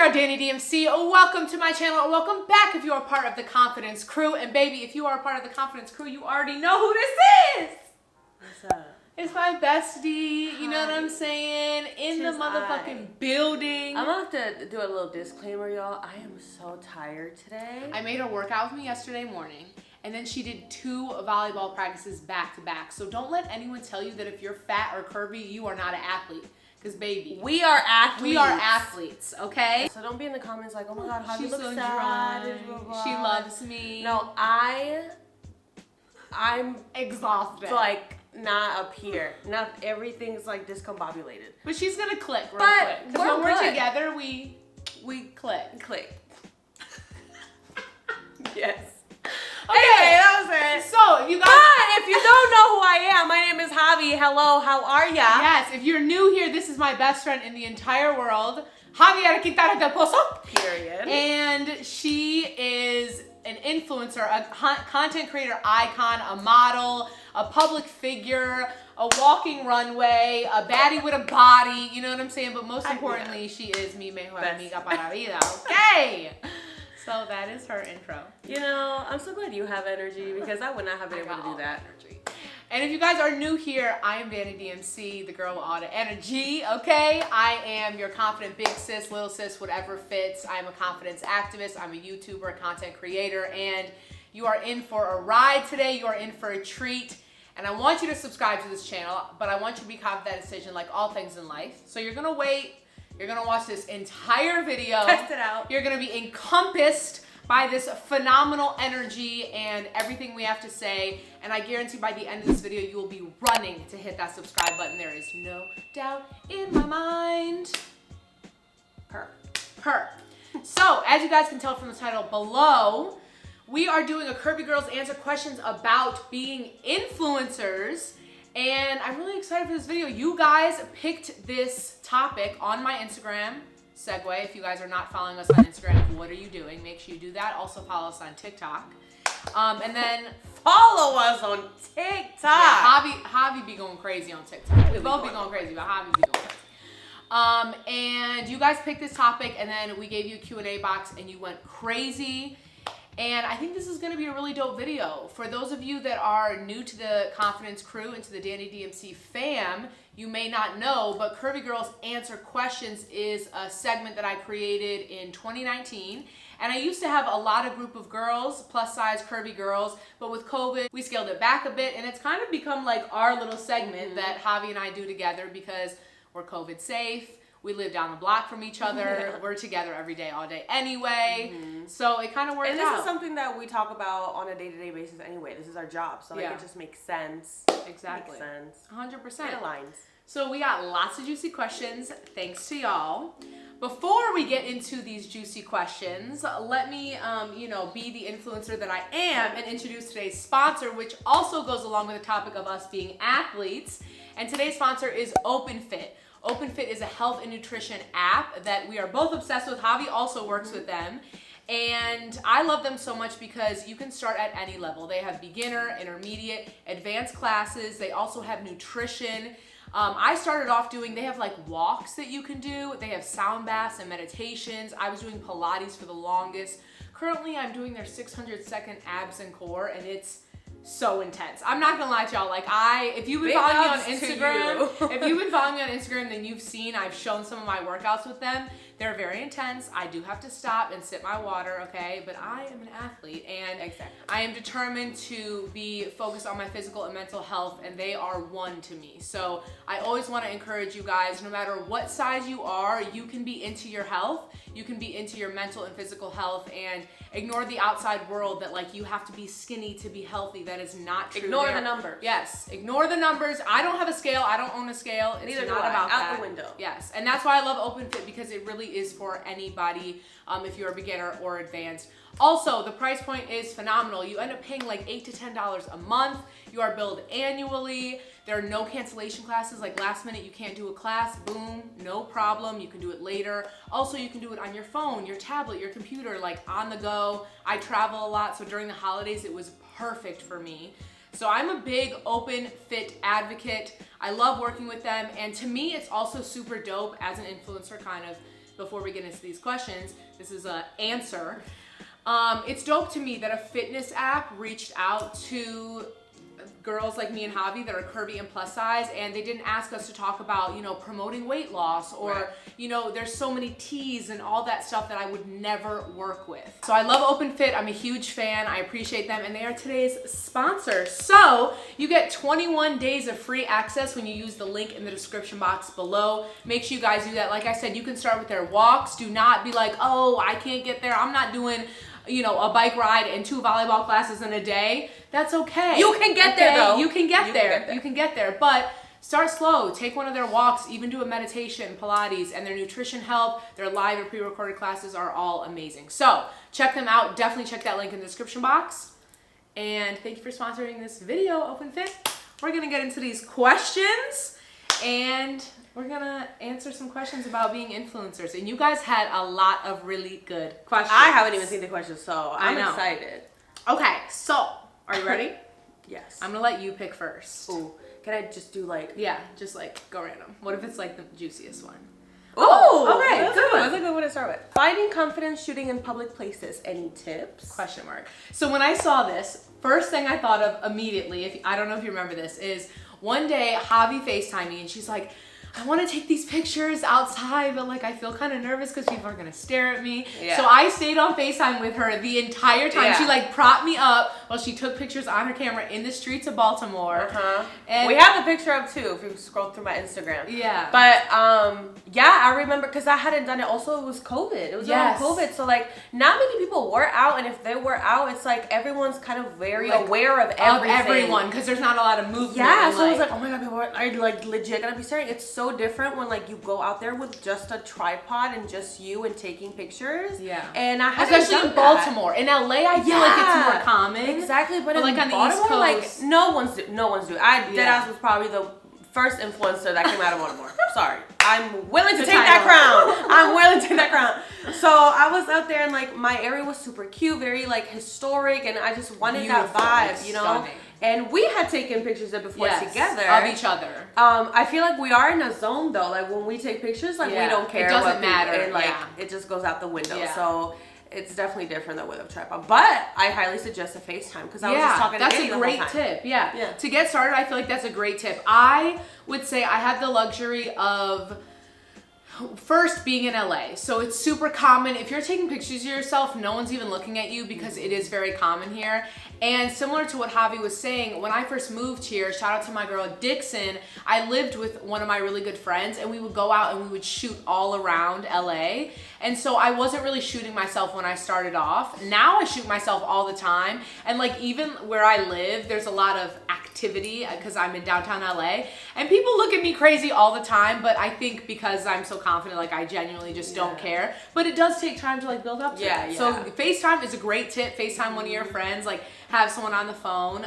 your Danny DMC. Welcome to my channel, or welcome back if you are part of the Confidence Crew. And baby, if you are a part of the Confidence Crew, you already know who this is. What's up? It's my bestie, you know what I'm saying? In the motherfucking building. I'm gonna have to do a little disclaimer, y'all. I am so tired today. I made her work out with me yesterday morning, and then she did 2 volleyball practices back to back. So don't let anyone tell you that if you're fat or curvy, you are not an athlete. Because baby, we are athletes. We are athletes, okay? So don't be in the comments like, oh my god, how She's you look so sad. dry. She loves me. No, I'm exhausted. Like not up here. Not everything's like discombobulated. But she's gonna click real but quick. Because when we're together, we click. Click. Yes. Okay, that was it. So, if you guys... But if you don't know who I am, my name is Javi. Hello, how are ya? Yes, if you're new here, this is my best friend in the entire world, Javier Quintana del Pozo. Period. And she is an influencer, a content creator icon, a model, a public figure, a walking runway, a baddie with a body, you know what I'm saying? But most importantly, she is mi mejor amiga para vida, okay? So that is her intro. You know, I'm so glad you have energy because I would not have been able to do that. Energy. And if you guys are new here, I am Danny DMC, the girl with all the energy, okay? I am your confident big sis, little sis, whatever fits. I'm a confidence activist. I'm a YouTuber, a content creator, and you are in for a ride today. You are in for a treat. And I want you to subscribe to this channel, but I want you to be confident that decision like all things in life. So you're gonna wait. You're gonna watch this entire video. Test it out. You're gonna be encompassed by this phenomenal energy and everything we have to say. And I guarantee by the end of this video, you will be running to hit that subscribe button. There is no doubt in my mind. Her. So, as you guys can tell from the title below, we are doing a Curvy Girls Answer Questions about being influencers. And I'm really excited for this video. You guys picked this topic on my Instagram. Segue, if you guys are not following us on Instagram, what are you doing? Make sure you do that. Also follow us on TikTok. And then follow us on TikTok. Yeah, Javi be going crazy on TikTok. We both be going crazy, but Javi be going crazy. And you guys picked this topic, and then we gave you a Q&A box, and you went crazy. And I think this is gonna be a really dope video. For those of you that are new to the Confidence Crew and to the Danny DMC fam, you may not know, but Curvy Girls Answer Questions is a segment that I created in 2019. And I used to have a lot of group of girls, plus size curvy girls, but with COVID, we scaled it back a bit, and it's kind of become like our little segment that Javi and I do together because we're COVID safe. We live down the block from each other. We're together every day, all day anyway. So it kind of worked out. And this is something that we talk about on a day-to-day basis anyway. This is our job. So like, it just makes sense. Exactly. Makes sense. 100%. It aligns. So we got lots of juicy questions. Thanks to y'all. Before we get into these juicy questions, let me, be the influencer that I am and introduce today's sponsor, which also goes along with the topic of us being athletes. And today's sponsor is OpenFit. OpenFit is a health and nutrition app that we are both obsessed with. Javi also works with them. And I love them so much because you can start at any level. They have beginner, intermediate, advanced classes. They also have nutrition. I started off they have like walks that you can do. They have sound baths and meditations. I was doing Pilates for the longest. Currently, I'm doing their 600-second abs and core, and it's so intense. I'm not gonna lie to y'all. Like if you've been following me on Instagram, then you've seen I've shown some of my workouts with them. They're very intense. I do have to stop and sip my water, okay? But I am an athlete, and I am determined to be focused on my physical and mental health, and they are one to me. So I always want to encourage you guys, no matter what size you are, you can be into your health. You can be into your mental and physical health, and ignore the outside world that like you have to be skinny to be healthy. That is not true. Ignore the numbers. Yes, ignore the numbers. I don't have a scale. I don't own a scale. It's Neither not do I. about that. Out the window. Yes, and that's why I love OpenFit, because it really is for anybody, if you're a beginner or advanced. Also, the price point is phenomenal. You end up paying like $8 to $10 a month. You are billed annually. There are no cancellation classes, like last minute you can't do a class, boom, no problem, you can do it later. Also, you can do it on your phone, your tablet, your computer, like on the go. I travel a lot, so during the holidays it was perfect for me. So I'm a big OpenFit advocate. I love working with them, and to me it's also super dope as an influencer, kind of before we get into these questions, this is an answer. It's dope to me that a fitness app reached out to girls like me and Javi that are curvy and plus size, and they didn't ask us to talk about, you know, promoting weight loss or, right. you know, there's so many teas and all that stuff that I would never work with. So I love OpenFit. I'm a huge fan. I appreciate them, and they are today's sponsor. So you get 21 days of free access when you use the link in the description box below. Make sure you guys do that. Like I said, you can start with their walks. Do not be like, oh, I can't get there. I'm not doing, you know, a bike ride and 2 volleyball classes in a day. That's okay. You can get there though. You can get there. You can get there. But start slow. Take one of their walks, even do a meditation, Pilates, and their nutrition help, their live or pre-recorded classes are all amazing. So check them out. Definitely check that link in the description box. And thank you for sponsoring this video, OpenFit. We're going to get into these questions, and we're going to answer some questions about being influencers. And you guys had a lot of really good questions. I haven't even seen the questions, so I'm excited. Okay, so are you ready? Yes. I'm going to let you pick first. Ooh, can I just do like... Yeah, just like go random. What if it's like the juiciest one? Oh, okay, that's good one. That's a good one to start with. Finding confidence shooting in public places. Any tips? Question mark. So when I saw this, first thing I thought of immediately, I don't know if you remember this, is one day Javi FaceTimed me and she's like, I want to take these pictures outside, but like I feel kind of nervous because people are gonna stare at me. Yeah. So I stayed on FaceTime with her the entire time. Yeah. She like propped me up while she took pictures on her camera in the streets of Baltimore. And we have a picture of too if you scroll through my Instagram. Yeah. But yeah, I remember because I hadn't done it. Also, it was COVID. It was around COVID, so like not many people were out, and if they were out, it's like everyone's kind of very like, aware of everything. everyone, because there's not a lot of movement. Yeah, and, so I was like, oh my god, people are like legit gonna be staring. It's so different when like you go out there with just a tripod and just you and taking pictures. Yeah. And I hadn't especially done in Baltimore. In LA, I feel like it's more common. Exactly, but in like on the Baltimore, East Coast, like no one's doing. Deadass was probably the first influencer that came out of Baltimore. Sorry. I'm willing to take that crown. I'm willing to take that crown. So I was out there and like my area was super cute, very like historic, and I just wanted that vibe, you know? Stunning. And we had taken pictures there before together. Of each other. I feel like we are in a zone though. Like when we take pictures, like we don't care. It doesn't matter. And like it just goes out the window. So it's definitely different than with a tripod. But I highly suggest a FaceTime because I was just talking to that's Danny a great tip. Yeah. To get started, I feel like that's a great tip. I would say I have the luxury of first being in LA, so it's super common if you're taking pictures of yourself, no one's even looking at you because it is very common here. And similar to what Javi was saying, when I first moved here, shout out to my girl Dixon, I lived with one of my really good friends and we would go out and we would shoot all around LA. And so I wasn't really shooting myself when I started off. Now I shoot myself all the time. And like even where I live, there's a lot of activity because I'm in downtown LA. And people look at me crazy all the time, but I think because I'm so confident, like I genuinely just don't care. But it does take time to like build up to it. So FaceTime is a great tip. FaceTime one of your friends, like have someone on the phone.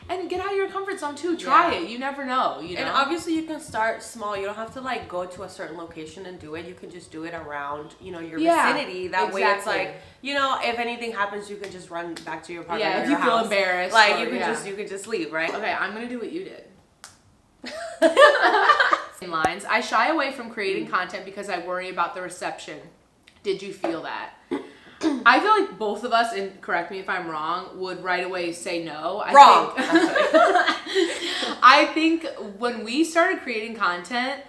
And get out of your comfort zone too. Try it. You never know. You know. And obviously you can start small. You don't have to like go to a certain location and do it. You can just do it around, you know, your vicinity. That way it's like, you know, if anything happens, you can just run back to your apartment. Yeah, if you feel embarrassed. Like you can just leave, right? Okay, I'm gonna do what you did. Lines. I shy away from creating content because I worry about the reception. Did you feel that? I feel like both of us, and correct me if I'm wrong, would right away say no. I think when we started creating content,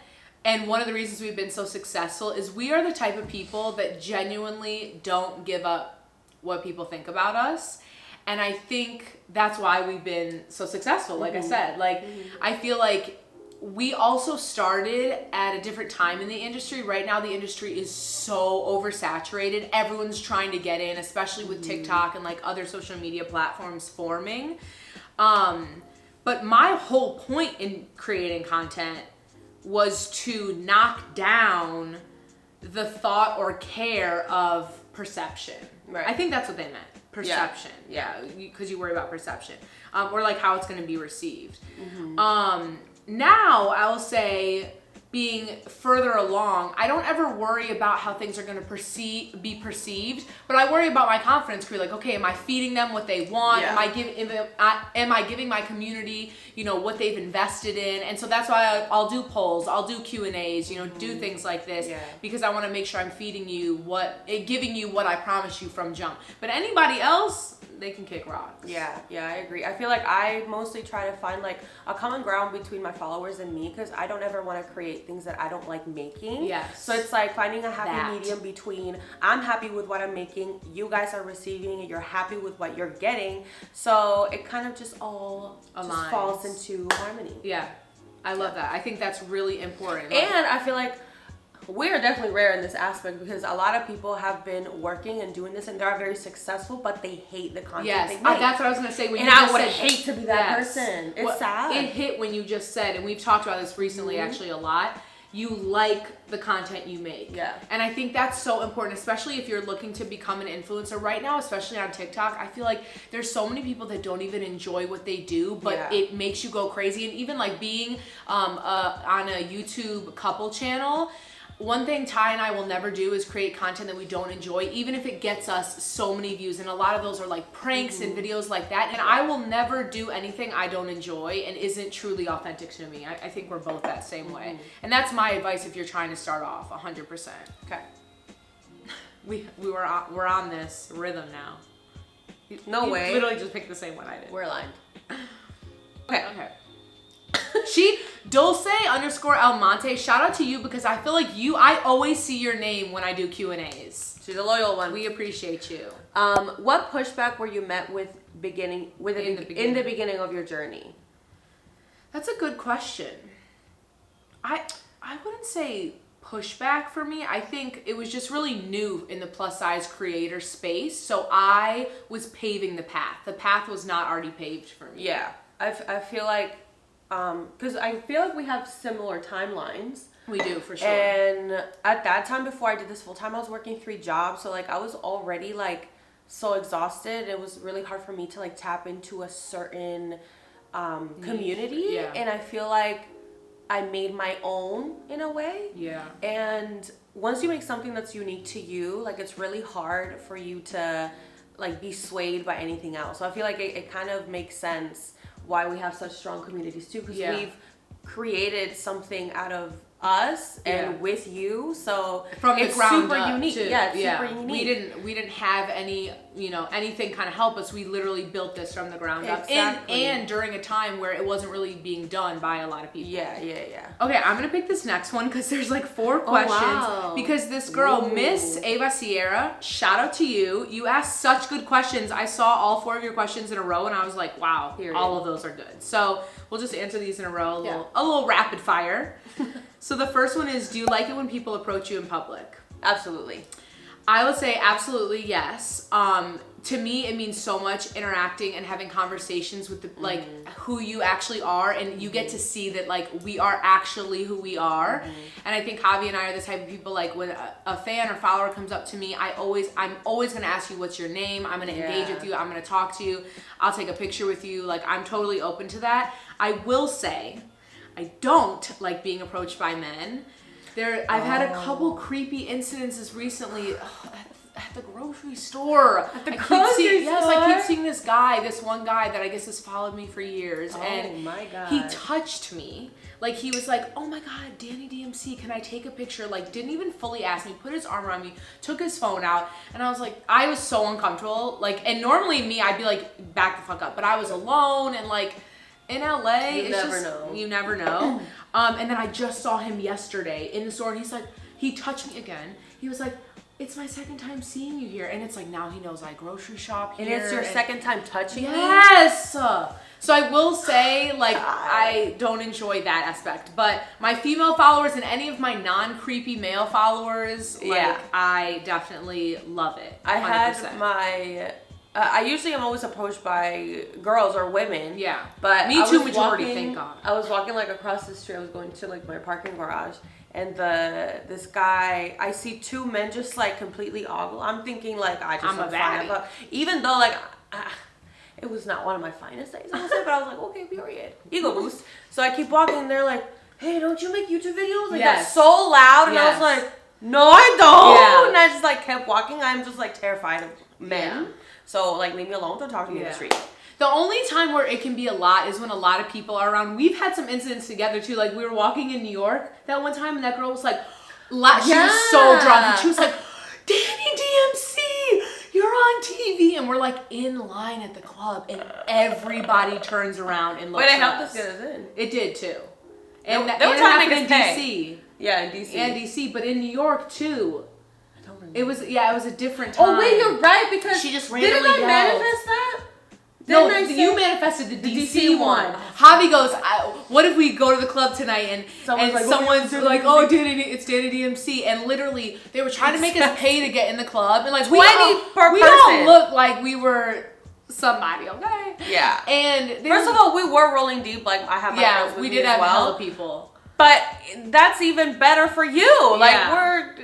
and one of the reasons we've been so successful is we are the type of people that genuinely don't give up what people think about us. And I think that's why we've been so successful. Like I said, like I feel like we also started at a different time in the industry. Right now, the industry is so oversaturated. Everyone's trying to get in, especially with TikTok and like other social media platforms forming. But my whole point in creating content was to knock down the thought or care of perception. Right. I think that's what they meant. Perception. Yeah. Because you worry about perception. Or like how it's going to be received. Now, I will say, being further along, I don't ever worry about how things are going to be perceived, but I worry about my confidence crew. Like, okay, am I feeding them what they want? Yeah. Am I giving my community, you know, what they've invested in? And so that's why I'll do polls, I'll do Q&As, you know, do things like this, because I want to make sure I'm giving you what I promised you from jump. But anybody else, they can kick rocks. Yeah, I agree. I feel like I mostly try to find like a common ground between my followers and me, because I don't ever want to create things that I don't like making. Yes. So it's like finding a happy medium between I'm happy with what I'm making, you guys are receiving, and you're happy with what you're getting. So it kind of just all just falls into harmony. Yeah, I love that. I think that's really important. And I feel like we're definitely rare in this aspect, because a lot of people have been working and doing this and they're very successful, but they hate the content they make. That's what I was going to say. And I would hate to be that person. It's sad. It hit when you just said, and we've talked about this recently actually a lot, you like the content you make. Yeah. And I think that's so important, especially if you're looking to become an influencer right now, especially on TikTok. I feel like there's so many people that don't even enjoy what they do, but it makes you go crazy. And even like being on a YouTube couple channel, one thing Ty and I will never do is create content that we don't enjoy, even if it gets us so many views. And a lot of those are like pranks and videos like that. And I will never do anything I don't enjoy and isn't truly authentic to me. I think we're both that same way. And that's my advice if you're trying to start off, 100%. Okay. We're on this rhythm now. No way. You literally just picked the same one I did. We're aligned. Okay. Dulce_Almonte, shout out to you, because I feel like I always see your name when I do Q&As. She's a loyal one. We appreciate you. What pushback were you met with in the beginning of your journey? That's a good question. I wouldn't say pushback for me. I think it was just really new in the plus size creator space. So I was paving the path. The path was not already paved for me. Yeah. I feel like, because I feel like we have similar timelines. We do, for sure. And at that time, before I did this full time, I was working 3 jobs. So like I was already like so exhausted. It was really hard for me to like tap into a certain community. Yeah. And I feel like I made my own in a way. Yeah. And once you make something that's unique to you, like it's really hard for you to like be swayed by anything else. So I feel like it kind of makes sense why we have such strong communities too, because we've created something out of us and with you, so from the ground super up unique. too. Yeah, it's super unique. We didn't have any, anything kind of help us. We literally built this from the ground up, and during a time where it wasn't really being done by a lot of people. Yeah. Okay, I'm gonna pick this next one because there's like 4 questions. Because this girl, Miss Ava Sierra, shout out to you. You asked such good questions. I saw all 4 of your questions in a row, and I was like, wow, all of those are good. So we'll just answer these in a row, a little rapid fire. So the first one is, do you like it when people approach you in public? Absolutely. I would say absolutely yes. To me, it means so much interacting and having conversations with like who you actually are, and you get to see that like we are actually who we are. And I think Javi and I are the type of people, like when a fan or follower comes up to me, I'm always gonna ask you what's your name. I'm gonna engage with you. I'm gonna talk to you. I'll take a picture with you. Like I'm totally open to that. I will say, I don't like being approached by men. I've had a couple creepy incidences recently at the grocery store. At the grocery store? Yes, I keep seeing this one guy that I guess has followed me for years. Oh and my God. He touched me. Like he was like, oh my God, Danny DMC, can I take a picture? Like didn't even fully ask me, put his arm around me, took his phone out. And I was like, I was so uncomfortable. Like, and normally me, I'd be like, back the fuck up. But I was alone and like, in LA, you never know. And then I just saw him yesterday in the store, and he's like, he touched me again. He was like, it's my second time seeing you here. And it's like, now he knows I grocery shop here. And it's your second time touching me? Yes! So I will say, like, I don't enjoy that aspect. But my female followers and any of my non-creepy male followers, like, I definitely love it. 100%. I had my... I usually am always approached by girls or women. Yeah. But me too, majority, thank God. I was walking like across the street. I was going to like my parking garage, and this guy, I see 2 men just like completely ogle. I'm thinking like I'm a baddie. Even though like it was not one of my finest days, I would say, but I was like, okay, period. Ego boost. So I keep walking, and they're like, hey, don't you make YouTube videos? Like, Yes. that's so loud. And I was like, no, I don't. Yeah. And I just like kept walking. I'm just like terrified of men. Yeah. So like, leave me alone. Don't talk to me in the street. The only time where it can be a lot is when a lot of people are around. We've had some incidents together too. Like, we were walking in New York that one time, and that girl was like, she was so drunk, and she was like, Danny DMC, you're on TV. And we're like in line at the club, and everybody turns around and looks But it at helped us. us get us in. It did too. And they were trying to make us in pay. DC. Yeah, in DC. And DC, but in New York too. I don't remember. It was a different time. Oh wait, you're right, because she just didn't randomly I manifest that? No, Didn't I say- you manifested the DC DC one. one. Javi goes, what if we go to the club tonight and Someone's someone's like, oh, it's Danny DMC. And literally, they were trying to make us pay to get in the club. And like, we 20 per all person. looked like we were somebody, okay? Yeah. And First of all, we were rolling deep. Like, I have my friends with we me did as have well. hella people. But that's even better for you. Like, we're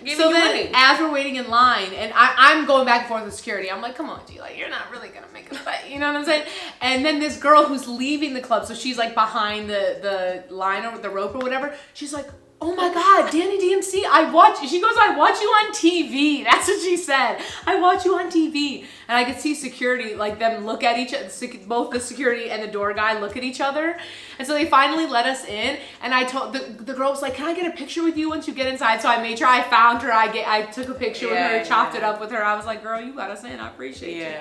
giving So you then, money. as we're waiting in line, and I'm going back and forth with security, I'm like, come on, G, like, you're not really gonna make it, but you know what I'm saying? And then this girl who's leaving the club, so she's like behind the line or the rope or whatever, she's like, oh my God, Danny DMC, she goes, I watch you on TV. That's what she said. I watch you on TV. And I could see security, like them look at each other, both the security and the door guy look at each other. And so they finally let us in. And I told, the girl was like, can I get a picture with you once you get inside? So I made sure I found her. I took a picture with her, chopped it up with her. I was like, girl, you got us in. I appreciate you.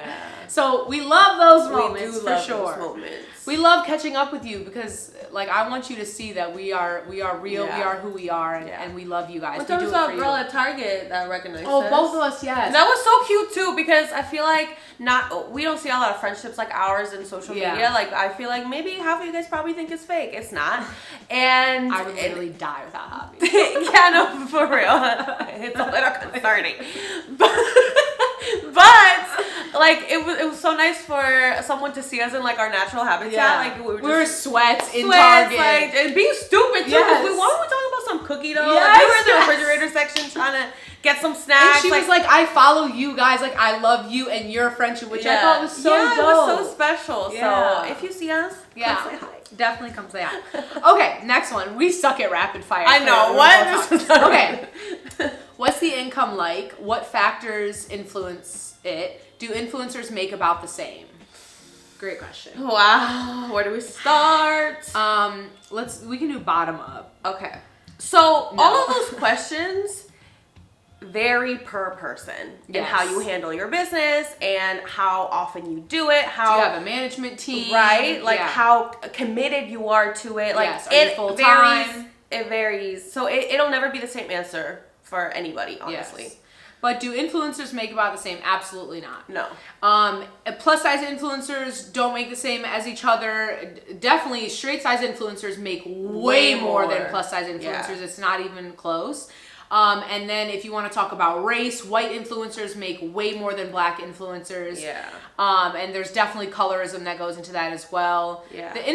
So we love those moments for sure. Those moments. We love catching up with you because, like, I want you to see that we are real, we are who we are, and we love you guys. But there was a girl at Target that recognized us. Both of us, yes. That was so cute too, because I feel like we don't see a lot of friendships like ours in social media. Like, I feel like maybe half of you guys probably think it's fake. It's not. And I would literally die without hobbies. Yeah, no, for real. It's a little concerning. But like, it was so nice for someone to see us in like our natural habitat. Like, we were sweats in Target. Like, and being stupid too. Yes. Why were we talking about some cookie dough? Yes, Like, we were in the refrigerator section trying to get some snacks. And she was like, I follow you guys, like, I love you and your friendship, which I thought was so dope. It was so special. Yeah. So if you see us, come say hi. Definitely come say hi. Okay, next one. We suck at rapid fire. I know. What? Okay. What's the income like? What factors influence it? Do influencers make about the same? Great question. Wow. Where do we start? We can do bottom up. Okay. So all of those questions vary per person and how you handle your business and how often you do it. How do you have a management team? Right? Like how committed you are to it. Like it full time? It varies. So it'll never be the same answer for anybody, honestly. Yes. But do influencers make about the same? Absolutely not. No. Plus size influencers don't make the same as each other. Definitely straight size influencers make way more than plus size influencers. It's not even close. And then if you want to talk about race, white influencers make way more than black influencers. Yeah. And there's definitely colorism that goes into that as well. Yeah. The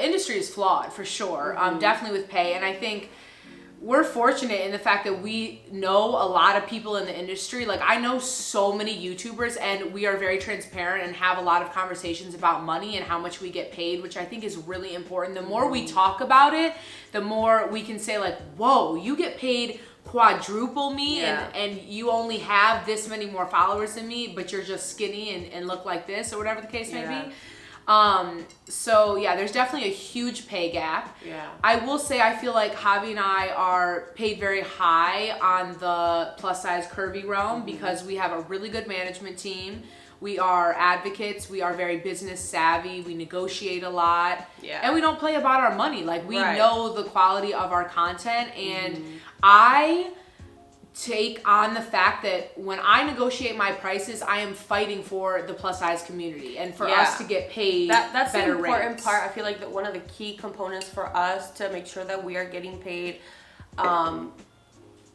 industry is flawed for sure. Definitely with pay. And I think we're fortunate in the fact that we know a lot of people in the industry. Like, I know so many YouTubers, and we are very transparent and have a lot of conversations about money and how much we get paid, which I think is really important. The more we talk about it, the more we can say, like, whoa, you get paid quadruple me and you only have this many more followers than me, but you're just skinny and look like this, or whatever the case may be. So yeah, there's definitely a huge pay gap. Yeah. I will say I feel like Javi and I are paid very high on the plus size curvy realm because we have a really good management team. We are advocates. We are very business savvy. We negotiate a lot. Yeah. And we don't play about our money. Like, we know the quality of our content. And I take on the fact that when I negotiate my prices, I am fighting for the plus size community and for us to get paid that's better the important rates. part. I feel like that one of the key components for us to make sure that we are getting paid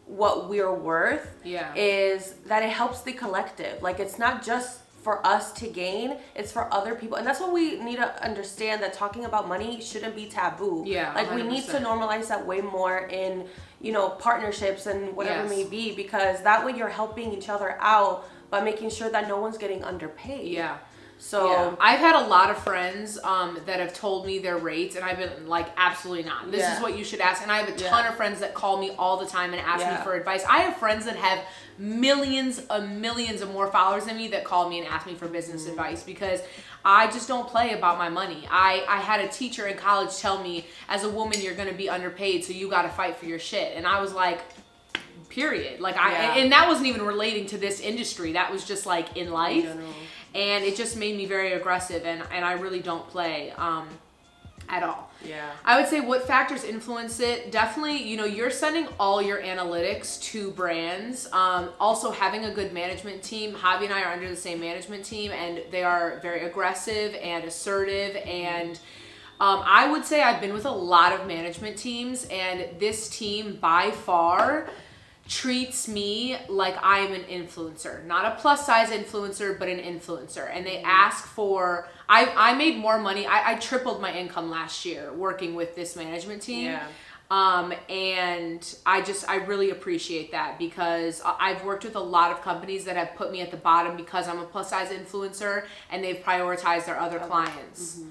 what we're worth is that it helps the collective. Like, it's not just for us to gain, it's for other people. And that's what we need to understand, that talking about money shouldn't be taboo. Yeah, like 100%. We need to normalize that way more in, you know, partnerships and whatever it may be, because that way you're helping each other out by making sure that no one's getting underpaid. Yeah. So yeah. I've had a lot of friends that have told me their rates, and I've been like, absolutely not. This is what you should ask. And I have a ton of friends that call me all the time and ask me for advice. I have friends that have millions of more followers than me that call me and ask me for business advice, because I just don't play about my money. I had a teacher in college tell me, as a woman, you're going to be underpaid, so you got to fight for your shit. And I was like, period. Like, and that wasn't even relating to this industry. That was just like in life. And it just made me very aggressive, and I really don't play at all. Yeah. I would say what factors influence it. Definitely, you're sending all your analytics to brands. Also having a good management team. Javi and I are under the same management team, and they are very aggressive and assertive. And I would say I've been with a lot of management teams, and this team by far treats me like I'm an influencer, not a plus size influencer, but an influencer. And they ask for, I made more money. I tripled my income last year working with this management team. Yeah. And I really appreciate that, because I've worked with a lot of companies that have put me at the bottom because I'm a plus size influencer, and they've prioritized their other clients.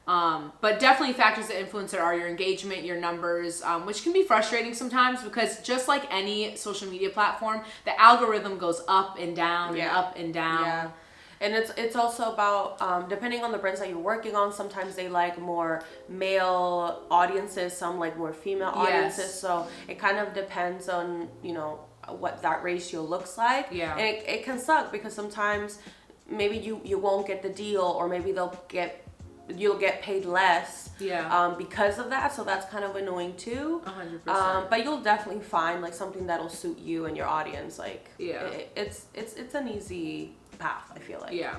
But definitely factors that influence it are your engagement, your numbers, which can be frustrating sometimes, because just like any social media platform, the algorithm goes up and down and up and down. Yeah. And it's also about, depending on the brands that you're working on, sometimes they like more male audiences, some like more female audiences. So it kind of depends on, what that ratio looks like. Yeah. And it can suck, because sometimes maybe you won't get the deal, or maybe you'll get paid less because of that, so that's kind of annoying too. 100%. But you'll definitely find like something that'll suit you and your audience. Like it's an easy path, I feel like. Yeah.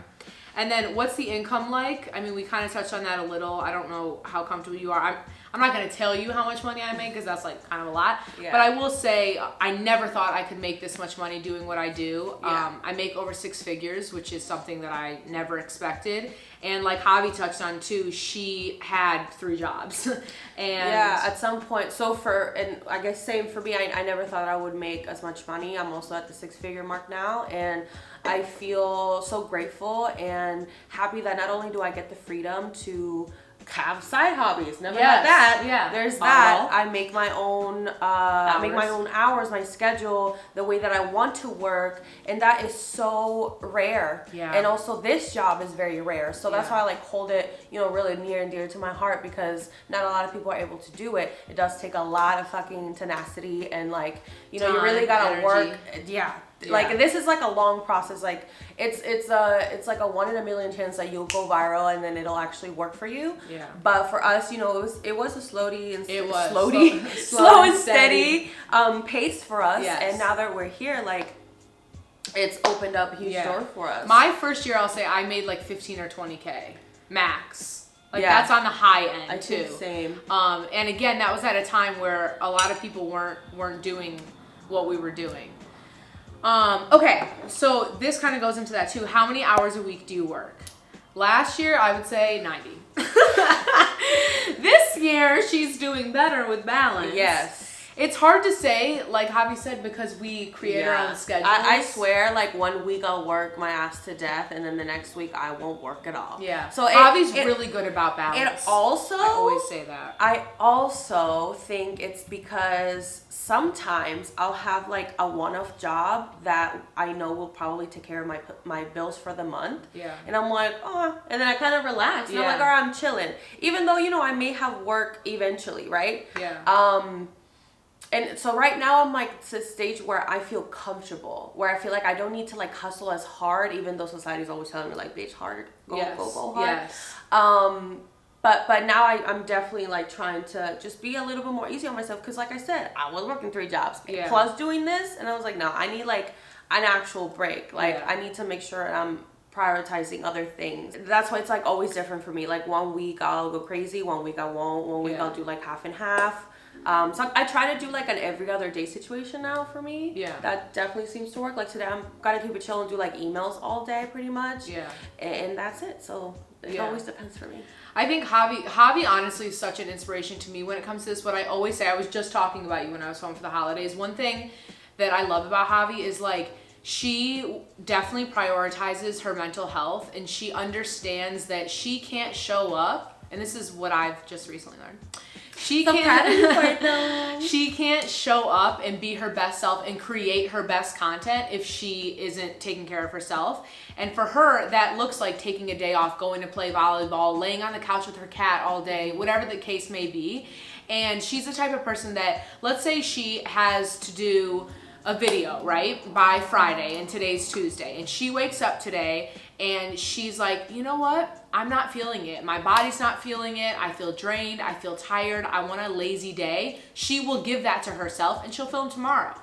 And then what's the income like? I mean, we kind of touched on that a little. I don't know how comfortable you are. I'm not going to tell you how much money I make, because that's like kind of a lot. Yeah. But I will say I never thought I could make this much money doing what I do. Yeah. I make over 6 figures, which is something that I never expected. And like Javi touched on too, she had 3 jobs. And yeah, at some point. So and I guess same for me, I never thought I would make as much money. I'm also at the 6-figure mark now, and I feel so grateful and happy that not only do I get the freedom to have side hobbies, never had that. Yeah. There's that. I make my own hours, my schedule, the way that I want to work, and that is so rare. Yeah. And also this job is very rare. So that's why I like hold it, really near and dear to my heart, because not a lot of people are able to do it. It does take a lot of fucking tenacity, and like, you really gotta work. Yeah. Like this is like a long process. Like it's like a 1 in a million chance that you'll go viral and then it'll actually work for you. Yeah. But for us, it was a slow and steady pace for us. Yes. And now that we're here, like it's opened up a huge door for us. My first year, I'll say I made like 15 or 20K max. Like that's on the high end too. Same. And again, that was at a time where a lot of people weren't doing what we were doing. Okay, so this kind of goes into that too. How many hours a week do you work? Last year, I would say 90. This year, she's doing better with balance. Yes. It's hard to say, like Javi said, because we create our own schedules. I swear, like 1 week I'll work my ass to death, and then the next week I won't work at all. Yeah. So Javi's really good about balance. It also, I always say that. I also think it's because sometimes I'll have like a one-off job that I know will probably take care of my bills for the month. Yeah. And I'm like, oh, and then I kind of relax. And I'm like, all right, I'm chilling. Even though, I may have work eventually, right? Yeah. And so right now I'm like to a stage where I feel comfortable, where I feel like I don't need to like hustle as hard, even though society's always telling me like, bitch, hard, go hard. Yes. But now I'm definitely like trying to just be a little bit more easy on myself, because like I said, I was working 3 jobs plus doing this, and I was like, no, I need like an actual break. Like I need to make sure I'm prioritizing other things. That's why it's like always different for me. Like 1 week I'll go crazy, 1 week I won't, 1 week I'll do like half and half. So I try to do like an every other day situation now for me. Yeah. That definitely seems to work. Like today I'm gotta keep it chill and do like emails all day pretty much. Yeah. And that's it. So it always depends for me. I think Javi honestly is such an inspiration to me when it comes to this. What I always say, I was just talking about you when I was home for the holidays. One thing that I love about Javi is like, she definitely prioritizes her mental health, and she understands that she can't show up, and this is what I've just recently learned. She can't show up and be her best self and create her best content if she isn't taking care of herself. And for her, that looks like taking a day off, going to play volleyball, laying on the couch with her cat all day, whatever the case may be. And she's the type of person that, let's say she has to do a video, right, by Friday, and today's Tuesday, and she wakes up today and she's like, you know what, I'm not feeling it, my body's not feeling it, I feel drained, I feel tired, I want a lazy day. She will give that to herself and she'll film tomorrow.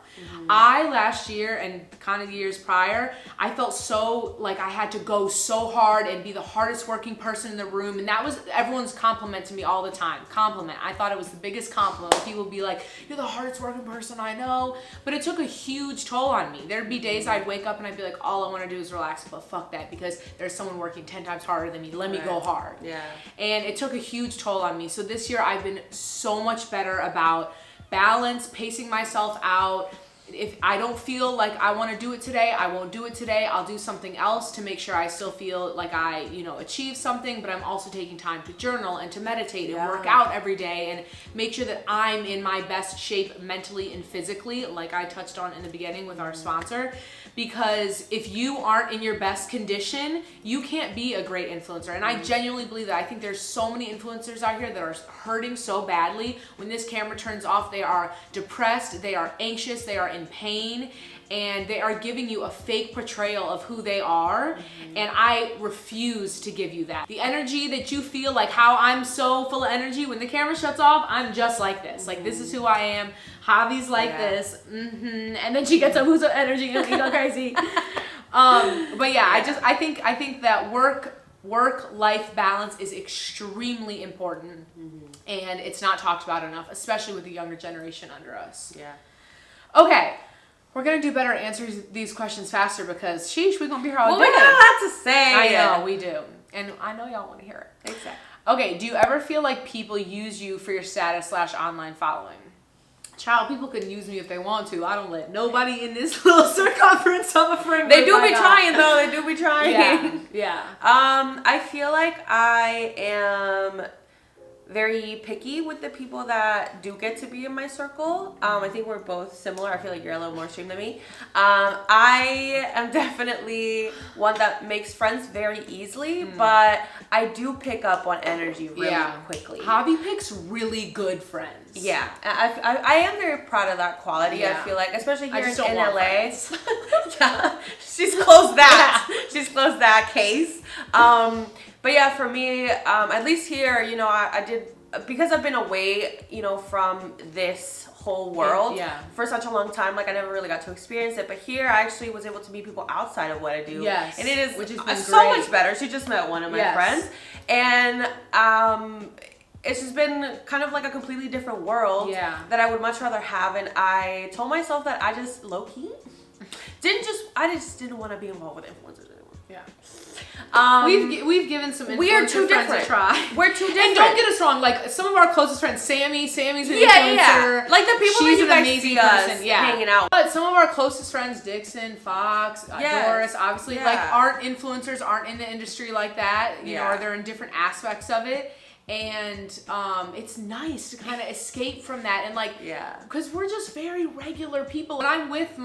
I last year and kind of the years prior, I felt so like I had to go so hard and be the hardest working person in the room, and that was everyone's compliment to me all the time. Compliment. I thought it was the biggest compliment. People would be like, you're the hardest working person I know. But it took a huge toll on me. There'd be days I'd wake up and I'd be like, all I want to do is relax, but fuck that, because there's someone working 10 times harder than me. Let me go hard. Yeah. And it took a huge toll on me. So this year I've been so much better about balance, pacing myself out. If I don't feel like I want to do it today, I won't do it today. I'll do something else to make sure I still feel like I, achieve something, but I'm also taking time to journal and to meditate and work out every day and make sure that I'm in my best shape mentally and physically, like I touched on in the beginning with our sponsor. Because if you aren't in your best condition, you can't be a great influencer. And I genuinely believe that. I think there's so many influencers out here that are hurting so badly. When this camera turns off, they are depressed, they are anxious, they are in pain, and they are giving you a fake portrayal of who they are. And I refuse to give you that. The energy that you feel, like how I'm so full of energy, when the camera shuts off, I'm just like this. Like, this is who I am. Javi's like this. And then she gets a boost of energy and we go crazy. But yeah, I think that work-life balance is extremely important. And it's not talked about enough, especially with the younger generation under us. Yeah. Okay. We're going to do better at answering these questions faster because, sheesh, we're going to be here all day. Well, we got a lot to say. I know, we do. And I know y'all want to hear it. Exactly. Okay, do you ever feel like people use you for your status/online following? Child, people can use me if they want to. I don't let nobody in this little circumference of a friend. They do be trying, though. They do be trying. Yeah. I feel like I am very picky with the people that do get to be in my circle. I think we're both similar. I feel like you're a little more extreme than me. I am definitely one that makes friends very easily, but I do pick up on energy really quickly. Javi picks really good friends. Yeah, I am very proud of that quality. Yeah. I feel like, especially here in LA. Yeah, she's closed that. Yeah. She's closed that case. But yeah, for me, at least here, I did, because I've been away, from this whole world for such a long time. Like, I never really got to experience it. But here, I actually was able to meet people outside of what I do. Yes. And it is which has been so great. much better. She just met one of my friends. And it's just been kind of like a completely different world that I would much rather have. And I told myself that I just, low-key, I just didn't want to be involved with influencers anymore. Yeah. We've given some influencer friends a try. We're too different. And don't get us wrong, like some of our closest friends, Sammy's an influencer. Yeah. Like the people She's that you an guys amazing see person. us hanging out. But some of our closest friends, Dixon, Fox, Doris, obviously, like aren't influencers, aren't in the industry like that, you know, or they're in different aspects of it. And it's nice to kind of escape from that and because we're just very regular people. And I'm with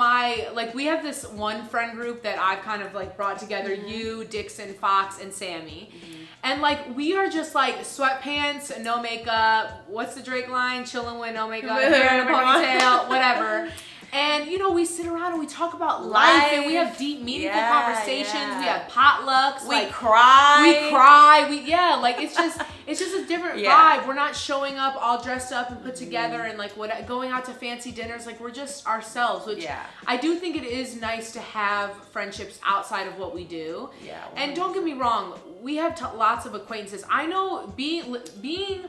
we have this one friend group that I've kind of brought together, you, Dixon, Fox, and Sammy. And we are just sweatpants, no makeup, what's the Drake line? Chilling with no makeup, hair in a ponytail, whatever. And, we sit around and we talk about life and we have deep, meaningful conversations. We have potlucks. We cry. It's just a different vibe. We're not showing up all dressed up and put together and going out to fancy dinners. We're just ourselves, which I do think it is nice to have friendships outside of what we do. Yeah. And don't get me wrong, we have lots of acquaintances. I know being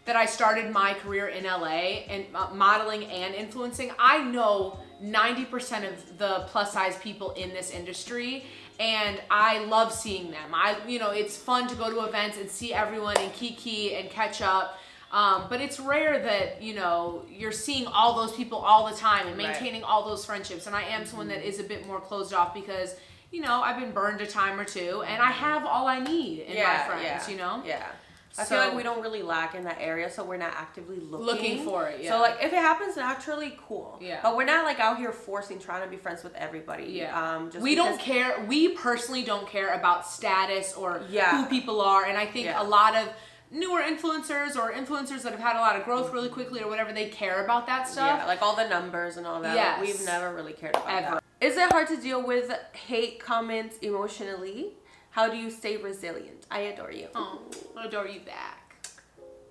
that I started my career in LA and modeling and influencing, I know 90% of the plus size people in this industry, and I love seeing them. It's fun to go to events and see everyone and kiki and catch up. But it's rare that, you know, you're seeing all those people all the time and maintaining all those friendships. And I am someone that is a bit more closed off because, you know, I've been burned a time or two and I have all I need in my friends, you know? Yeah. I feel like we don't really lack in that area, so we're not actively looking for it. Yeah. So like if it happens naturally, cool. Yeah. But we're not like out here trying to be friends with everybody. Yeah. We don't care. We personally don't care about status or who people are, and I think a lot of newer influencers or influencers that have had a lot of growth really quickly or whatever, they care about that stuff. Yeah, like all the numbers and all that. Yes. Like, we've never really cared about that. Is it hard to deal with hate comments emotionally? How do you stay resilient? I adore you. Oh, I adore you back.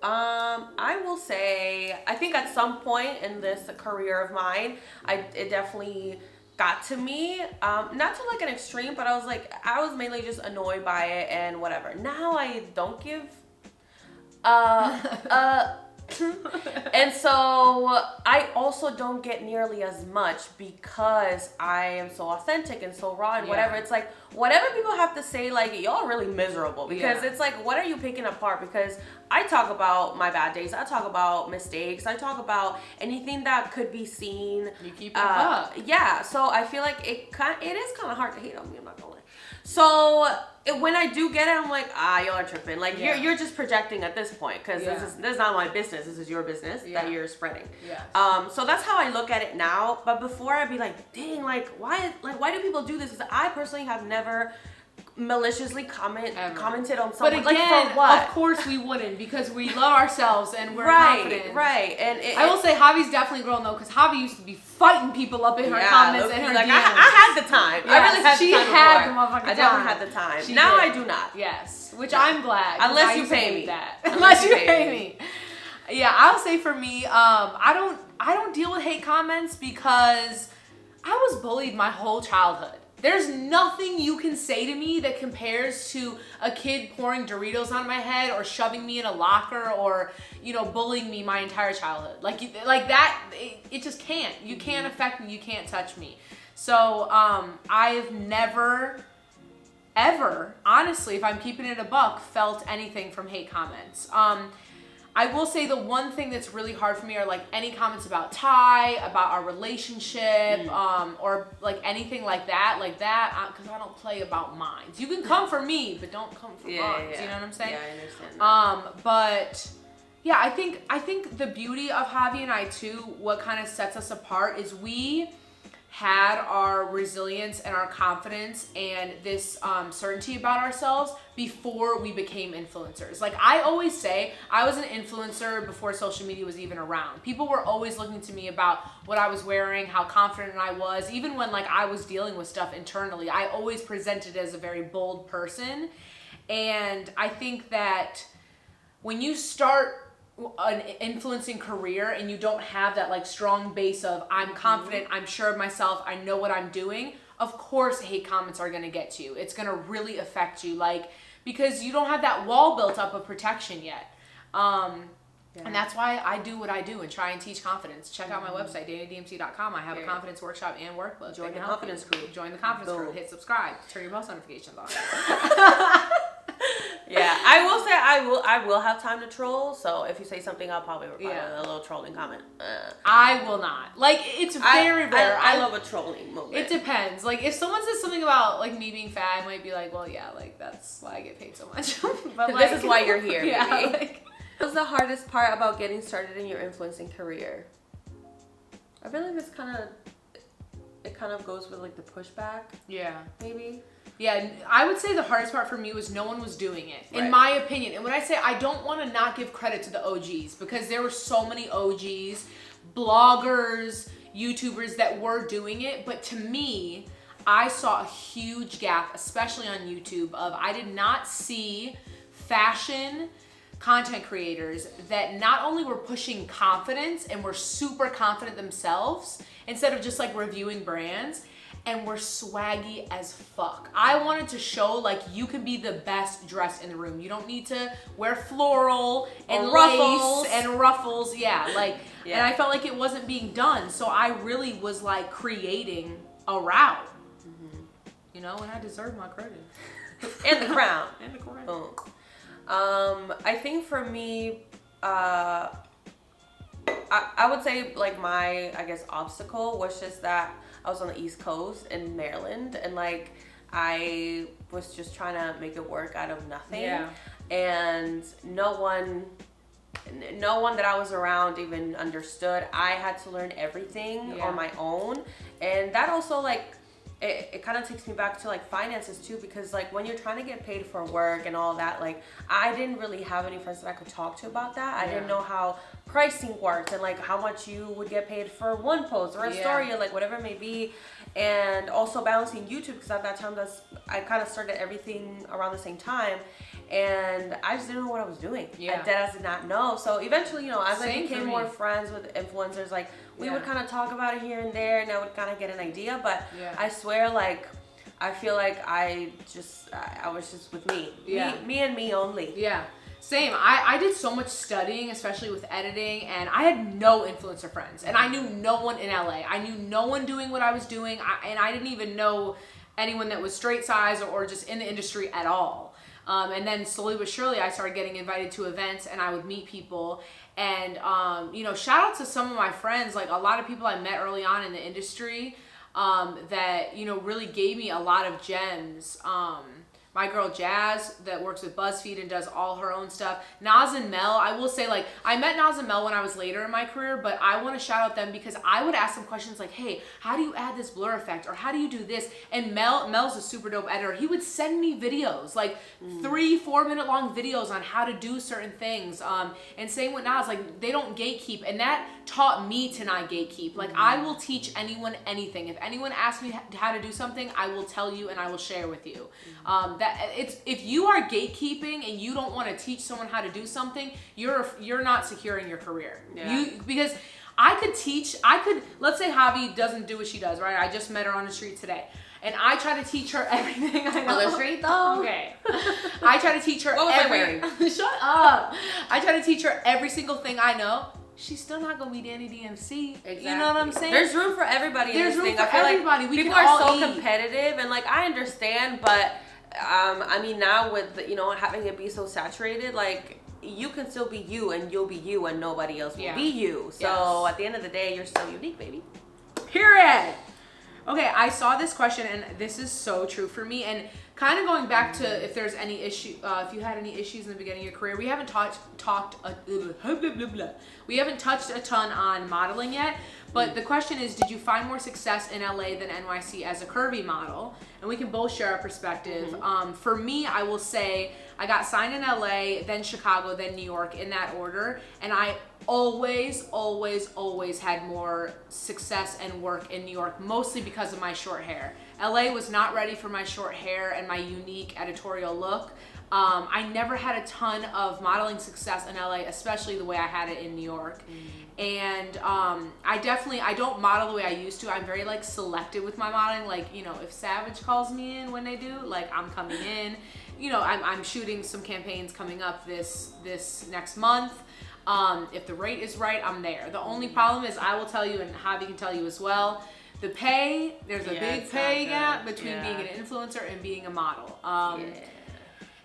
I will say, I think at some point in this career of mine, it definitely got to me. Not to like an extreme, but I was mainly just annoyed by it and whatever. Now I don't give and so I also don't get nearly as much because I am so authentic and so raw and whatever. It's like whatever people have to say, like, y'all are really miserable because it's like, what are you picking apart? Because I talk about my bad days, I talk about mistakes, I talk about anything that could be seen. You keep it up. Yeah, so I feel like it is kind of hard to hate on me, I'm not gonna lie. So when I do get it, I'm like, y'all are tripping. Like, you're just projecting at this point because this is not my business. This is your business that you're spreading. Yeah. So that's how I look at it now. But before, I'd be like, dang, why do people do this? Because I personally have never maliciously commented on someone. But again, like, for what? Of course we wouldn't, because we love ourselves and we're confident. Right. And I will say Javi's definitely grown though, because Javi used to be fighting people up in her comments and her like, DMs. I had the time. Yes, I really had she the time had before. the motherfucking time. I definitely had the time. She now did. I do not. Yes, which I'm glad. Unless you pay me. That. Unless you pay me. Yeah, I'll say for me, I don't deal with hate comments because I was bullied my whole childhood. There's nothing you can say to me that compares to a kid pouring Doritos on my head or shoving me in a locker or, you know, bullying me my entire childhood. Like that, it just can't. You can't affect me. You can't touch me. So I've never, ever, honestly, if I'm keeping it a buck, felt anything from hate comments. I will say the one thing that's really hard for me are like any comments about Ty, about our relationship, or like anything like that, because I don't play about minds. You can come for me, but don't come for mine. You know what I'm saying? Yeah, I understand that. But yeah, I think the beauty of Javi and I too, what kind of sets us apart is we had our resilience and our confidence and this certainty about ourselves before we became influencers. Like I always say, I was an influencer before social media was even around. People were always looking to me about what I was wearing, how confident I was. Even when like I was dealing with stuff internally, I always presented as a very bold person. And I think that when you start an influencing career and you don't have that like strong base of I'm confident, I'm sure of myself, I know what I'm doing, of course hate comments are gonna get to you. It's gonna really affect you, like, because you don't have that wall built up of protection yet. And that's why I do what I do and try and teach confidence. Check out my website, DanaDMC.com. I have a confidence workshop and workbook. Join the confidence group. Join the confidence group. Hit subscribe. Turn your post notifications on. Yeah, I will say I will have time to troll. So if you say something, I'll probably reply with a little trolling comment. I will not. Like, it's very rare. I love a trolling moment. It depends. Like, if someone says something about like me being fat, I might be like, well, yeah, like that's why I get paid so much. But like, this is why you're here. Yeah. Like, what's the hardest part about getting started in your influencing career? I feel like it kind of goes with like the pushback. Yeah. Maybe. Yeah, I would say the hardest part for me was no one was doing it, in my opinion. And when I say I don't want to not give credit to the OGs, because there were so many OGs, bloggers, YouTubers that were doing it. But to me, I saw a huge gap, especially on YouTube, of I did not see fashion content creators that not only were pushing confidence and were super confident themselves instead of just like reviewing brands, and we're swaggy as fuck. I wanted to show like you can be the best dressed in the room. You don't need to wear floral and lace and ruffles. Yeah, like, and I felt like it wasn't being done. So I really was like creating a route, you know, and I deserve my credit. And the crown. And the crown. Boom. I think for me, I would say like my, I guess, obstacle was just that I was on the East Coast in Maryland, and like I was just trying to make it work out of nothing. Yeah. And no one that I was around even understood. I had to learn everything on my own. And that also like it kind of takes me back to like finances too, because like when you're trying to get paid for work and all that, like I didn't really have any friends that I could talk to about that. I didn't know how pricing worked and like how much you would get paid for one post or a story or like whatever it may be. And also balancing YouTube, because at that time I kind of started everything around the same time, and I just didn't know what I was doing. I did not know. So eventually, you know, as I became more friends with influencers, like we would kind of talk about it here and there, and I would kind of get an idea. But I swear, like I feel like I was just with me, me and me only. Yeah. Same. I did so much studying, especially with editing, and I had no influencer friends, and I knew no one in LA. I knew no one doing what I was doing, and I didn't even know anyone that was straight size or just in the industry at all. And then slowly but surely, I started getting invited to events, and I would meet people. And you know, shout out to some of my friends, like a lot of people I met early on in the industry, that, you know, really gave me a lot of gems. My girl Jazz that works with BuzzFeed and does all her own stuff. Naz and Mel, I will say, like, I met Naz and Mel when I was later in my career, but I want to shout out them because I would ask them questions like, hey, how do you add this blur effect? Or how do you do this? And Mel's a super dope editor. He would send me videos, like 3-4 minute long videos on how to do certain things. And same with Naz, like, they don't gatekeep. And that taught me to not gatekeep. Like, I will teach anyone anything. If anyone asks me how to do something, I will tell you and I will share with you. If you are gatekeeping and you don't want to teach someone how to do something, you're not securing your career. Because let's say Javi doesn't do what she does, right? I just met her on the street today. And I try to teach her everything I know. On the street though? Okay. I try to teach her Shut up. I try to teach her every single thing I know. She's still not gonna be Danny DMC. Exactly. You know what I'm saying? There's room for everybody. There's in this room thing. for I feel everybody. Like we people can are all so competitive, and like I understand, but I mean now with you know having it be so saturated, like you can still be you, and you'll be you, and nobody else will be you. So at the end of the day, you're still unique, baby. Period. Okay, I saw this question, and this is so true for me. And kind of going back to if there's any issue, if you had any issues in the beginning of your career, we haven't touched a ton on modeling yet. But the question is, did you find more success in LA than NYC as a curvy model? And we can both share our perspective. For me, I will say I got signed in LA, then Chicago, then New York, in that order. And I always had more success and work in New York, mostly because of my short hair. LA was not ready for my short hair and my unique editorial look. I never had a ton of modeling success in LA, especially the way I had it in New York. And I don't model the way I used to. I'm very like selective with my modeling. Like, you know, if Savage calls me in when they do, like I'm coming in. You know, I'm shooting some campaigns coming up this next month. If the rate is right, I'm there. The only problem is, I will tell you, and Javi can tell you as well, the pay, there's a big pay gap between being an influencer and being a model.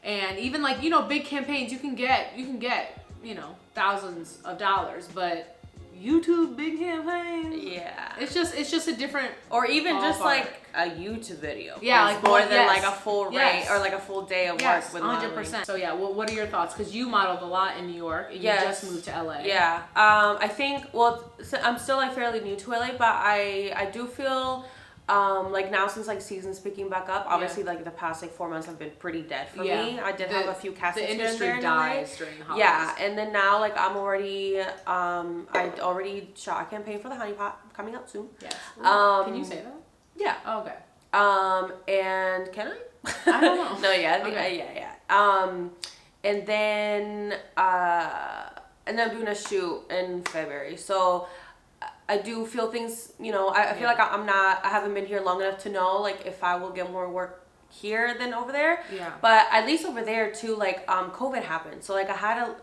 And even like, you know, big campaigns, you can get, you know, thousands of dollars, but YouTube big campaigns, it's just a different, or even just like a YouTube video, like more than like a full rate or like a full day of work with 100%. So yeah, what are your thoughts? Because you modeled a lot in New York and you just moved to LA. I think, well, I'm still like fairly new to LA, but I do feel like now since like season's picking back up, obviously like the past like 4 months have been pretty dead for me. I did have a few castings. The industry dies during the holidays. Yeah, and then now like I'm already I already shot a campaign for the Honey Pot coming up soon. Yes. Can you say that? Yeah. Oh, okay. And can I? I don't know. No, yeah, yeah. And then I'm doing a shoot in February. So I do feel things, you know, I feel like I haven't been here long enough to know like if I will get more work here than over there. Yeah. But at least over there too, like COVID happened. So like I had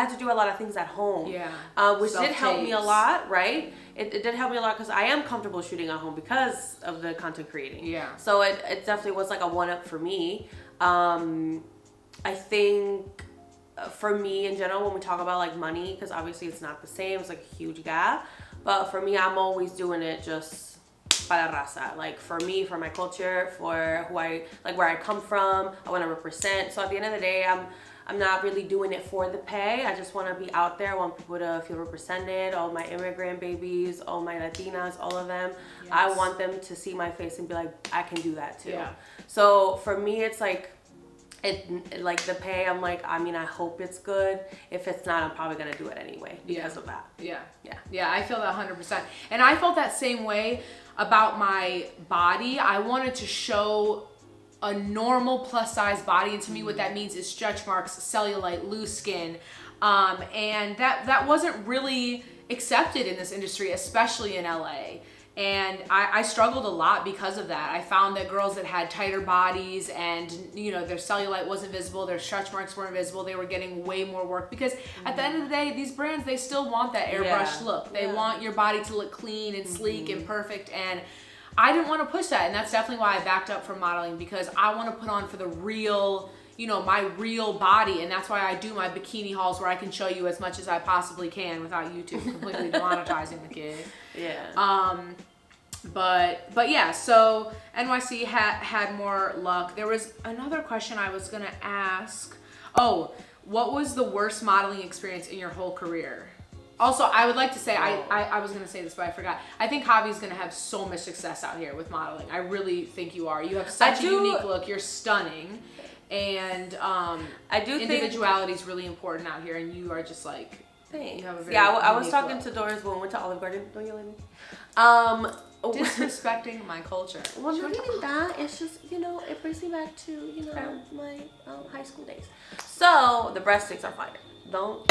to do a lot of things at home. Yeah. Which did help me a lot, right? It did help me a lot because I am comfortable shooting at home because of the content creating. Yeah. So it definitely was like a 1-up for me. I think for me in general, when we talk about like money, because obviously it's not the same, it's like a huge gap. But for me, I'm always doing it just para raza. Like for me, for my culture, for who I like, where I come from, I want to represent. So at the end of the day, I'm not really doing it for the pay. I just want to be out there. I want people to feel represented. All my immigrant babies, all my Latinas, all of them. Yes. I want them to see my face and be like, I can do that too. Yeah. So for me, it's like, like the pay, I'm like, I mean, I hope it's good. If it's not, I'm probably gonna do it anyway because of that. Yeah, I feel that 100%. And I felt that same way about my body. I wanted to show a normal plus size body, and to me what that means is stretch marks, cellulite, loose skin, and that wasn't really accepted in this industry, especially in LA. And I struggled a lot because of that. I found that girls that had tighter bodies and, you know, their cellulite wasn't visible, their stretch marks weren't visible, they were getting way more work because at the end of the day, these brands, they still want that airbrushed look. They want your body to look clean and sleek and perfect, and I didn't want to push that, and that's definitely why I backed up from modeling, because I want to put on for the real, you know, my real body, and that's why I do my bikini hauls where I can show you as much as I possibly can without YouTube completely demonetizing the kid. Yeah. But yeah, so NYC had more luck. There was another question I was gonna ask. Oh, what was the worst modeling experience in your whole career? Also, I would like to say, I was going to say this, but I forgot. I think Javi's going to have so much success out here with modeling. I really think you are. You have such a unique look. You're stunning. And I do individuality is really important out here, and you are just like, thanks. You have a very I was talking to Doris when we went to Olive Garden. Don't yell at me. Disrespecting my culture. Well, not even that. It's just, you know, it brings me back to, you know, my high school days. So, the breast sticks are fire. Don't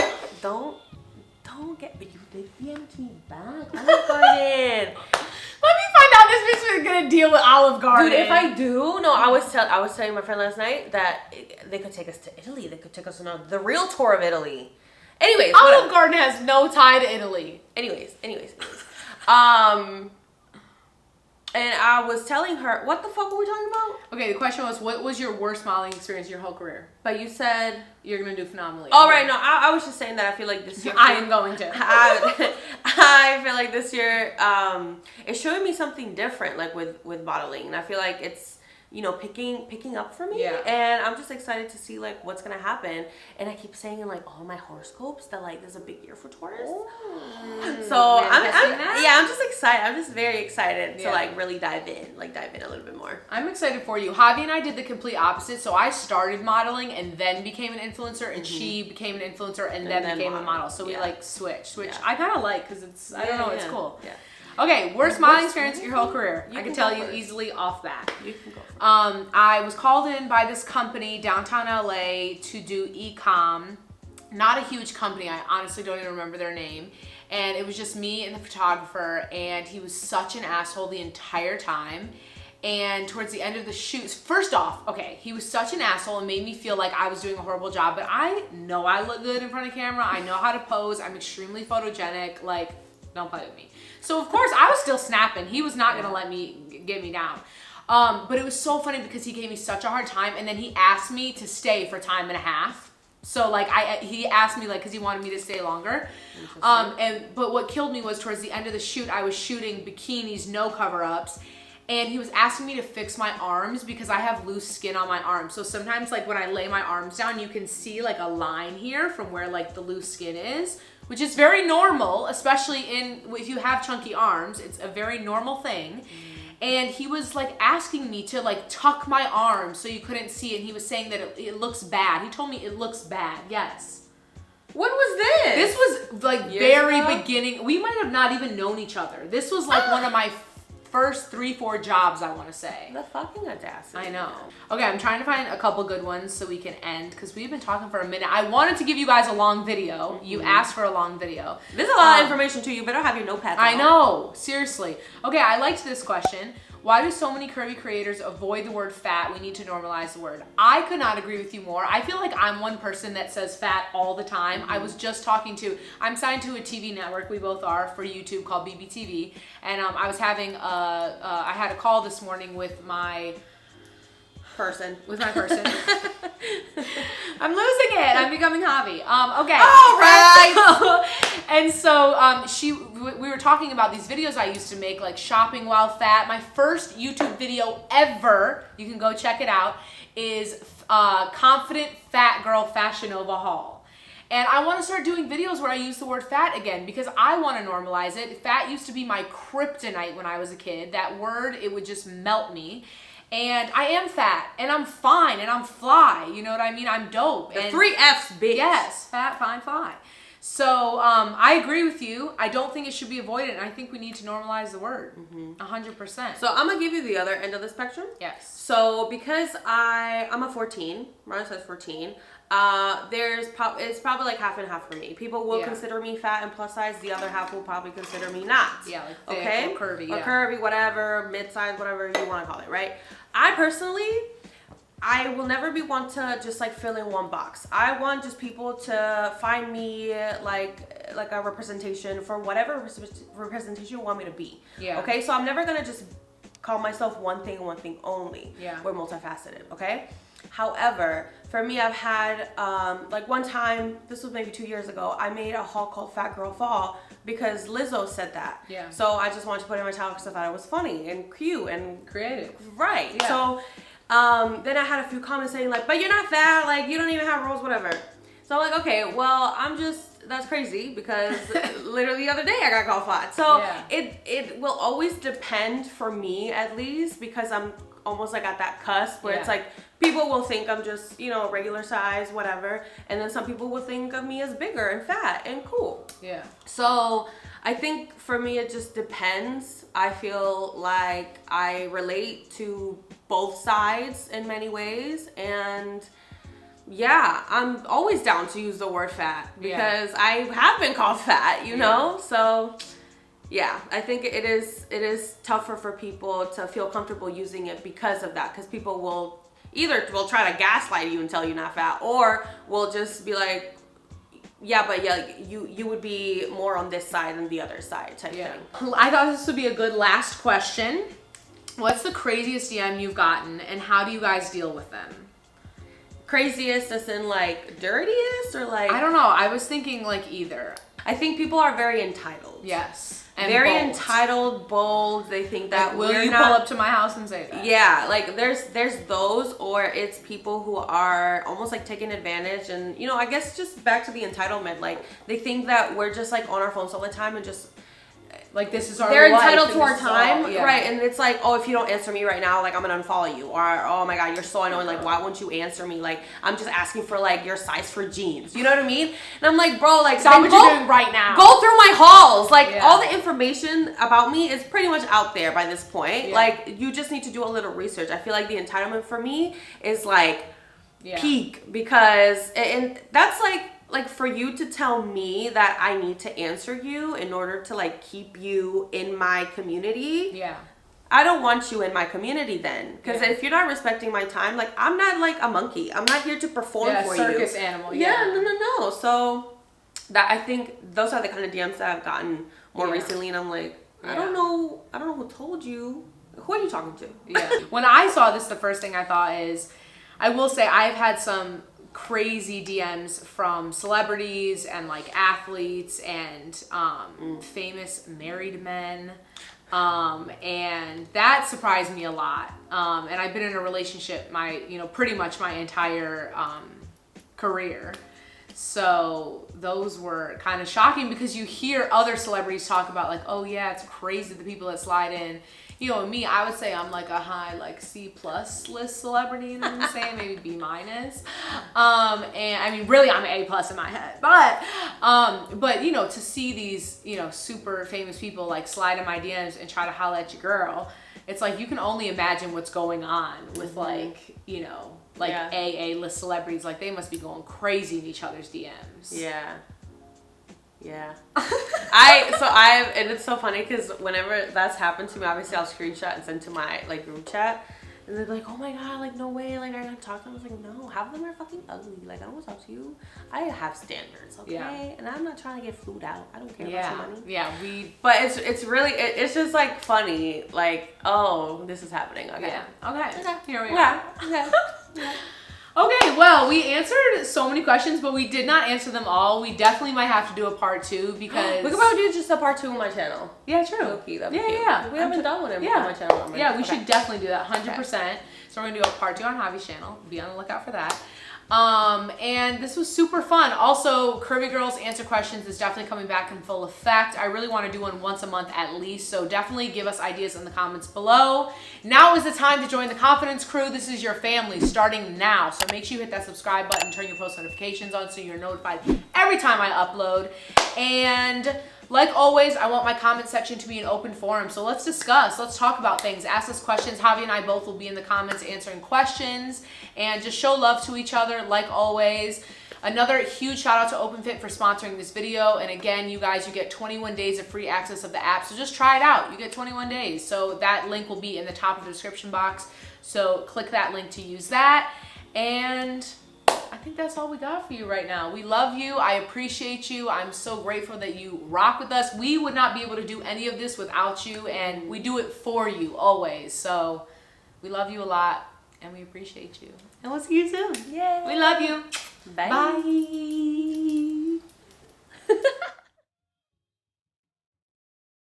get, but you did DM to me back. Olive Garden. Let me find out this bitch is gonna deal with Olive Garden. Dude, if I do, no, I was telling my friend last night that they could take us to Italy. They could take us on the real tour of Italy. Anyways, Olive Garden has no tie to Italy. Anyways. And I was telling her, what the fuck were we talking about? Okay, the question was, what was your worst modeling experience in your whole career? But you said you're gonna do phenomenally. Oh, right, no, I was just saying that I feel like this year. I am going to. I feel like this year, it's showing me something different, like with modeling, and I feel like it's, you know, picking up for me. Yeah. And I'm just excited to see like what's gonna happen. And I keep saying in like all my horoscopes that like there's a big year for Taurus. So I'm just excited. I'm just very excited to like really dive in a little bit more. I'm excited for you. Javi and I did the complete opposite. So I started modeling and then became an influencer, and she became an influencer and then became a model. So we like switched, which I kind of like because it's I don't know, it's cool. Yeah. Okay, worst modeling experience in your whole career. I can tell you easily off that. You can go first. I was called in by this company downtown LA to do e-com. Not a huge company. I honestly don't even remember their name. And it was just me and the photographer, and he was such an asshole the entire time. And towards the end of the shoots, first off, okay, he was such an asshole and made me feel like I was doing a horrible job, but I know I look good in front of camera. I know how to pose. I'm extremely photogenic. Like, don't play with me. So of course I was still snapping. He was not gonna let me get me down. But it was so funny because he gave me such a hard time, and then he asked me to stay for time and a half. So like he asked me like because he wanted me to stay longer. But what killed me was towards the end of the shoot, I was shooting bikinis, no cover-ups, and he was asking me to fix my arms because I have loose skin on my arms. So sometimes like when I lay my arms down, you can see like a line here from where like the loose skin is, which is very normal, especially if you have chunky arms. It's a very normal thing. And he was like asking me to like tuck my arms so you couldn't see, and he was saying that it looks bad. He told me it looks bad. Yes. When was this? This was like very beginning. We might have not even known each other. This was like one of my first 3-4 jobs, I want to say. The fucking audacity. I know. Okay, I'm trying to find a couple good ones so we can end, because we've been talking for a minute. I wanted to give you guys a long video. You asked for a long video. There's a lot of information too. You better have your notepads. I know. Seriously. Okay, I liked this question. Why do so many curvy creators avoid the word fat? We need to normalize the word. I could not agree with you more. I feel like I'm one person that says fat all the time. I was just I'm signed to a TV network, we both are, for YouTube called BBTV. And I was having I had a call this morning with my person. With my person. I'm losing it. I'm becoming Javi. Okay. All right. And so we were talking about these videos I used to make, like shopping while fat. My first YouTube video ever, you can go check it out, is Confident Fat Girl Fashion Nova haul. And I want to start doing videos where I use the word fat again because I want to normalize it. Fat used to be my kryptonite when I was a kid. That word, it would just melt me. And I am fat, and I'm fine, and I'm fly. You know what I mean? I'm dope. The 3 F's, bitch. Yes, fat, fine, fly. So I agree with you. I don't think it should be avoided, and I think we need to normalize the word. 100%. So I'm gonna give you the other end of the spectrum. Yes. So because I'm a 14, Mariah says 14. It's probably like half and half for me. People will consider me fat and plus size. The other half will probably consider me not. Yeah, like thick or curvy. Or curvy, whatever, mid-size, whatever you want to call it, right? I personally, I will never be one to just like fill in one box. I want just people to find me like a representation for whatever representation you want me to be. Yeah. Okay, so I'm never gonna just call myself one thing and one thing only. Yeah. We're multifaceted, okay? However, for me, I've had, like one time, this was maybe 2 years ago, I made a haul called Fat Girl Fall because Lizzo said that. Yeah. So I just wanted to put it in my title because I thought it was funny and cute and creative. Right. Yeah. So then I had a few comments saying like, but you're not fat, like you don't even have rolls, whatever. So I'm like, okay, well, that's crazy because literally the other day I got called fat. So it will always depend for me at least because I'm almost like at that cusp where it's like people will think I'm just, you know, regular size, whatever. And then some people will think of me as bigger and fat and cool. Yeah. So I think for me, it just depends. I feel like I relate to both sides in many ways. And yeah, I'm always down to use the word fat because I have been called fat, you know? So yeah, I think it is tougher for people to feel comfortable using it because of that. Because people will try to gaslight you and tell you not fat, or will just be like, yeah, but you would be more on this side than the other side type thing. I thought this would be a good last question. What's the craziest DM you've gotten, and how do you guys deal with them? Craziest as in like dirtiest or like? I don't know. I was thinking like either. I think people are very entitled. Yes. And very bold. Entitled, bold. They think that like, will you pull up to my house and say that? Yeah, like there's those, or it's people who are almost like taking advantage, and you know, I guess just back to the entitlement. Like they think that we're just like on our phones all the time and just like this is our they're life entitled to our time, all, right? And it's like, oh, if you don't answer me right now, like I'm gonna unfollow you, or oh my god, you're so annoying. Like why won't you answer me? Like I'm just asking for like your size for jeans. You know what I mean? And I'm like, bro, like stop what you're doing right now. Go through my hauls. Like all the information about me is pretty much out there by this point. Yeah. Like you just need to do a little research. I feel like the entitlement for me is like peak because and that's like for you to tell me that I need to answer you in order to like keep you in my community. Yeah. I don't want you in my community then. Because if you're not respecting my time, like I'm not like a monkey. I'm not here to perform for you. Circus animal. Yeah, no. So that I think those are the kind of DMs that I've gotten more recently, and I'm like, I don't know who told you. Who are you talking to? Yeah. When I saw this, the first thing I thought is, I will say I've had some crazy DMs from celebrities and like athletes and famous married men, and that surprised me a lot. And I've been in a relationship pretty much my entire career, so those were kind of shocking because you hear other celebrities talk about like, oh yeah, it's crazy the people that slide in. You know, me, I would say I'm like a high like C+ list celebrity, you know what I'm saying? Maybe B-. And I mean, really I'm an A+ in my head. But you know, to see these, you know, super famous people like slide in my DMs and try to holler at your girl, it's like you can only imagine what's going on with like, you know, like A-list celebrities. Like they must be going crazy in each other's DMs. Yeah. Yeah. and it's so funny because whenever that's happened to me, obviously I'll screenshot and send to my like group chat. And they're like, oh my god, like no way, like I gotta talk to them. I was like, no, half of them are fucking ugly. Like I don't want to talk to you. I have standards, okay? Yeah. And I'm not trying to get flued out. I don't care about your money. Yeah, But it's really it's just like funny. Like, oh, this is happening. Okay. Yeah. Okay. Here we are. Okay. Okay, well, we answered so many questions, but we did not answer them all. We definitely might have to do a part 2 because... We could probably do just a part 2 on my channel. Yeah, true. Okay, Yeah. We haven't done one on my channel. Yeah, we should definitely do that, 100%. Okay. So we're going to do a part 2 on Javi's channel. Be on the lookout for that. And this was super fun. Also, Curvy Girls Answer Questions is definitely coming back in full effect. I really want to do one once a month at least, so definitely give us ideas in the comments below. Now is the time to join the Confidence Crew. This is your family starting now, so make sure you hit that subscribe button, turn your post notifications on so you're notified every time I upload. And like always, I want my comment section to be an open forum, so let's discuss, let's talk about things, ask us questions. Javi and I both will be in the comments answering questions, and just show love to each other like always. Another huge shout out to OpenFit for sponsoring this video, and again, you guys, you get 21 days of free access of the app, so just try it out. You get 21 days, so that link will be in the top of the description box, so click that link to use that. And I think that's all we got for you right now. We love you. I appreciate you. I'm so grateful that you rock with us. We would not be able to do any of this without you, and we do it for you always. So we love you a lot, and we appreciate you. And we'll see you soon. Yay. We love you. Bye. Bye.